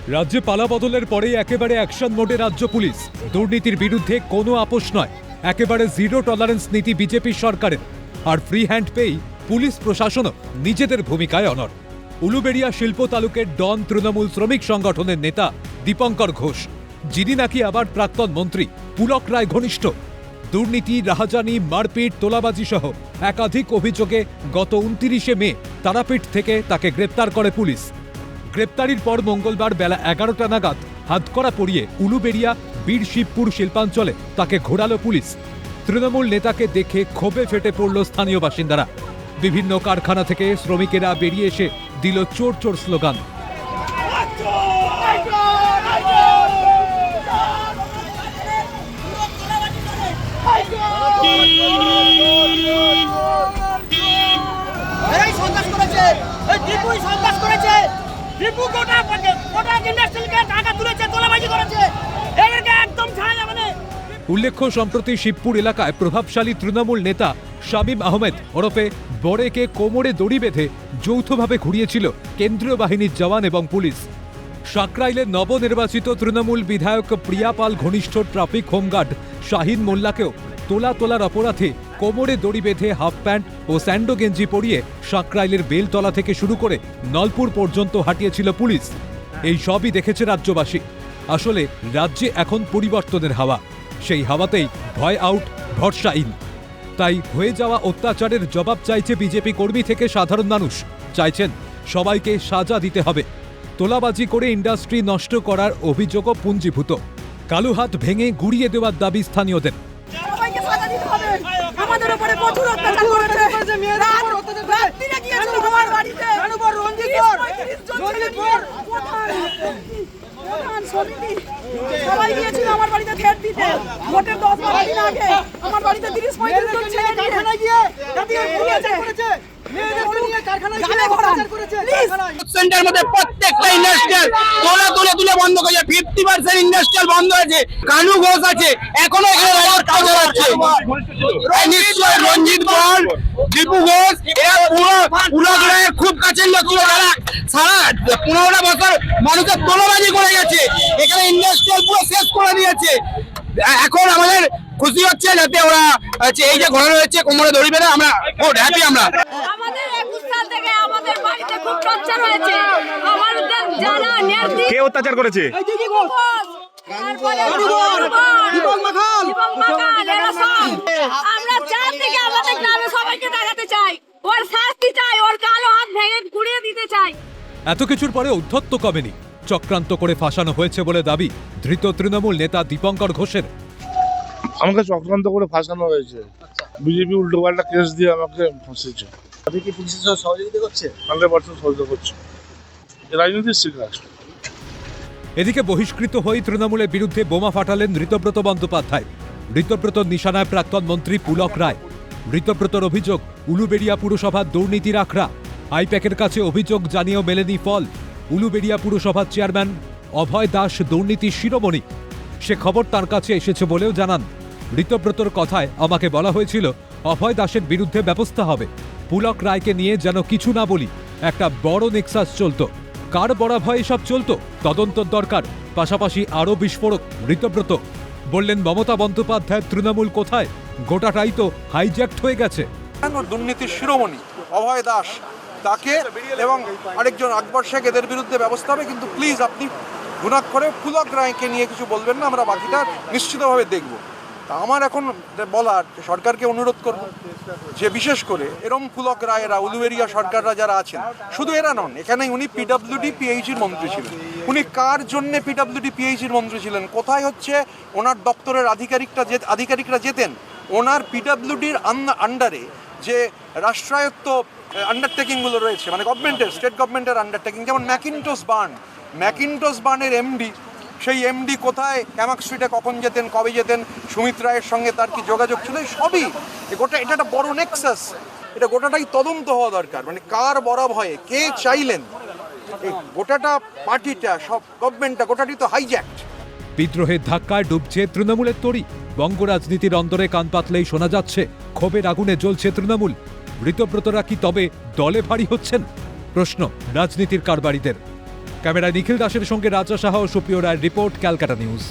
রাজ্যে পালাবদলের পরেই একেবারে অ্যাকশন মোডে রাজ্য পুলিশ। দুর্নীতির বিরুদ্ধে কোনো আপোষ নয়, একেবারে জিরো টলারেন্স নীতি বিজেপি সরকারের। আর ফ্রি হ্যান্ড পেয়েই পুলিশ প্রশাসনও নিজেদের ভূমিকায় অনড়। উলুবেড়িয়া শিল্প তালুকের ডন তৃণমূল শ্রমিক সংগঠনের নেতা দীপঙ্কর ঘোষ, যিনি নাকি আবার প্রাক্তন মন্ত্রী পুলক রায় ঘনিষ্ঠ। দুর্নীতি, রাহাজানি, মারপিট, তোলাবাজি সহ একাধিক অভিযোগে গত 29 মে তারাপীঠ থেকে তাকে গ্রেপ্তার করে পুলিশ। গ্রেপ্তারির পর মঙ্গলবার বেলা 11টা নাগাদ হাতকড়া পরিয়ে উলুবেড়িয়া বীর শিবপুর শিল্পাঞ্চলে তাকে ঘোরালো পুলিশ। তৃণমূল নেতাকে দেখে ক্ষোভে ফেটে পড়ল স্থানীয় বাসিন্দারা। বিভিন্ন কারখানা থেকে শ্রমিকেরা বেরিয়ে এসে দিল চোর চোর স্লোগান। উল্লেখ্য, সম্প্রতি শিবপুর এলাকায় প্রভাবশালী তৃণমূল নেতা শামীম আহমেদ ওরফে বড়েকে কোমরে দড়ি বেঁধে যৌথভাবে ঘুরিয়েছিল কেন্দ্রীয় বাহিনীর জওয়ান এবং পুলিশ। সাকরাইলের নবনির্বাচিত তৃণমূল বিধায়ক প্রিয়া পাল ঘনিষ্ঠ ট্রাফিক হোমগার্ড শাহিন মোল্লাকেও তোলার অপরাধে কোমরে দড়ি বেঁধে হাফ প্যান্ট ও স্যান্ডো গেঞ্জি পরিয়ে সাকরাইলের বেলতলা থেকে শুরু করে নলপুর পর্যন্ত হাঁটিয়েছিল পুলিশ। এই সবই দেখেছে রাজ্যবাসী। আসলে রাজ্যে এখন পরিবর্তনের হাওয়া, সেই হাওয়াতেই ভয় আউট, ভরসা ইন। তাই হয়ে যাওয়া অত্যাচারের জবাব চাইছে বিজেপি কর্মী থেকে সাধারণ মানুষ। চাইছেন সবাইকে সাজা দিতে হবে। তোলাবাজি করে ইন্ডাস্ট্রি নষ্ট করার অভিযোগও পুঞ্জীভূত। কালো হাত ভেঙে গুড়িয়ে দেওয়ার দাবি স্থানীয়দের। সবাই গিয়েছিল আমার বাড়িতে ভোট দিতে। ভোটের 10-12 দিন আগে আমার বাড়িতে 30-35 জন ছেলে কারখানায় গিয়ে সেন্টার মধ্যে প্রত্যেকটা ইন্ডাস্ট্রিয়াল তুলে বন্ধ করেছে। 50% ইন্ডাস্ট্রিয়াল বন্ধ হয়েছে। কানু ঘোষ আছে, এখনো এখানে কাজ হচ্ছে। নিশ্চয় রঞ্জিত বল, দীপু ঘোষ, এরা পুরো গ্রামের খুব কাছের লোক ছিল। যারা সারা 15টা বছর মানুষের তোলাবাজি করে গেছে, এখানে ইন্ডাস্ট্রিয়াল পুরো শেষ করে দিয়েছে। এখন আমাদের খুশি হচ্ছে যাতে ওরা এই যে ঘোরানো হচ্ছে কোমরে দড়ি বেঁধে, আমরা খুব হ্যাপি। আমরা আমাদের 21 সাল থেকে আমাদের বাড়িতে খুব টর্চার হয়েছে। আমাদের জানা নেই কে অত্যাচার করেছে? আমরা চার থেকে আমাদের গ্রামে সবাইকে দেখাতে চাই, ওর শাস্তি চাই, ওর কালো হাত ভেঙে গুড়িয়ে দিতে চাই। এত কিছুর পরে উদ্ধত্ত কমেনি, চক্রান্ত করে ফাঁসানো হয়েছে বলে দাবি ধৃত তৃণমূল নেতা দীপঙ্কর ঘোষের। আমাকে চক্রান্ত করে ফাঁসানো হয়েছে। বিজেপি উল্টোপাল্টা কেস দিয়ে আমাকে ফাঁসিয়েছে। আপনি কি পুলিশের সঙ্গে সহযোগিতা করছে? 100% সহযোগিতা করছে। রাজনীতির শিকার। এদিকে বহিষ্কৃত হয়ে তৃণমূলের বিরুদ্ধে বোমা ফাটালেন ঋতব্রত বন্দ্যোপাধ্যায়। ঋতব্রতর নিশানায় প্রাক্তন মন্ত্রী পুলক রায়। ঋতব্রতর অভিযোগ, উলুবেড়িয়া পুরসভার দুর্নীতির আখড়া। আইপ্যাকের কাছে অভিযোগ জানিয়েও মেলেনি ফল। উলুবেড়িয়া পুরসভার চেয়ারম্যান অভয় দাস দুর্নীতির শিরোমণি। সে খবর তার কাছে এসেছে বলেও জানান। ঋতব্রতর কথায় আমাকে বলা হয়েছিল অভয় দাসের বিরুদ্ধে ব্যবস্থা হবে। পুলক রায়কে নিয়ে যেন কিছু না বলি, একটা বড় নেক্সাস চলত। কার বড় ভয় এসব চলত, তদন্তর দরকার। পাশাপাশি আরও বিস্ফোরক ঋতব্রত বললেন, মমতা বন্দ্যোপাধ্যায়ের তৃণমূল কোথায়? গোটাটাই তো হাইজ্যাক্ট হয়ে গেছে। দুর্নীতির শিরোমণি অভয় দাস, তাকে এবং আরেকজন আকবর শেখ, এদের বিরুদ্ধে ব্যবস্থা হবে। কিন্তু প্লিজ আপনি গুণাক করে পুলক রায়কে নিয়ে কিছু বলবেন না, আমরা বাকিটা নিশ্চিতভাবে দেখব। তা আমার এখন বলার, সরকারকে অনুরোধ করব যে বিশেষ করে এরম পুলক রায়েরা, উলুবেড়িয়া সরকাররা যারা আছেন, শুধু এরা নন, এখানে উনি পিডব্লিউডি পিএইচির মন্ত্রী ছিলেন। উনি কার জন্যে পিডব্লিউডি পিএইচির মন্ত্রী ছিলেন? কোথায় হচ্ছে ওনার দপ্তরের আধিকারিকরা যেতেন? ওনার পিডব্লিউডির আন্ডারে যে রাষ্ট্রায়ত্ত আন্ডারটেকিংগুলো রয়েছে, মানে গভর্নমেন্টের, স্টেট গভর্নমেন্টের আন্ডারটেকিং, যেমন ম্যাকিন্টোস বার্নের এমডি, সেই এমডি কোথায়, ক্যামাক স্ট্রিটে কখন যেতেন, কবে যেতেন, সুমিত রায়ের সঙ্গে তার কি যোগাযোগ ছিল, সবই এটা একটা বড় নেক্সাস। এটা গোটাটাই তদন্ত হওয়া দরকার। মানে কার বড় ভয়ে কে চাইলেন এই গোটাটা পার্টিটা, সব গভর্নমেন্টটা, গোটাটি তো হাইজ্যাক্ট। বিদ্রোহের ধাক্কায় ডুবছে তৃণমূলের তরি। বঙ্গ রাজনীতির অন্দরে কান পাতলেই শোনা যাচ্ছে ক্ষোভের আগুনে জ্বলছে তৃণমূল। ঋতব্রতরা কি তবে দলে ভারী হচ্ছেন? প্রশ্ন রাজনীতির কারবারিদের। ক্যামেরায় নিখিল দাসের সঙ্গে রাজা সাহা ও সুপ্রিয় রায়ের রিপোর্ট, ক্যালকাটা নিউজ।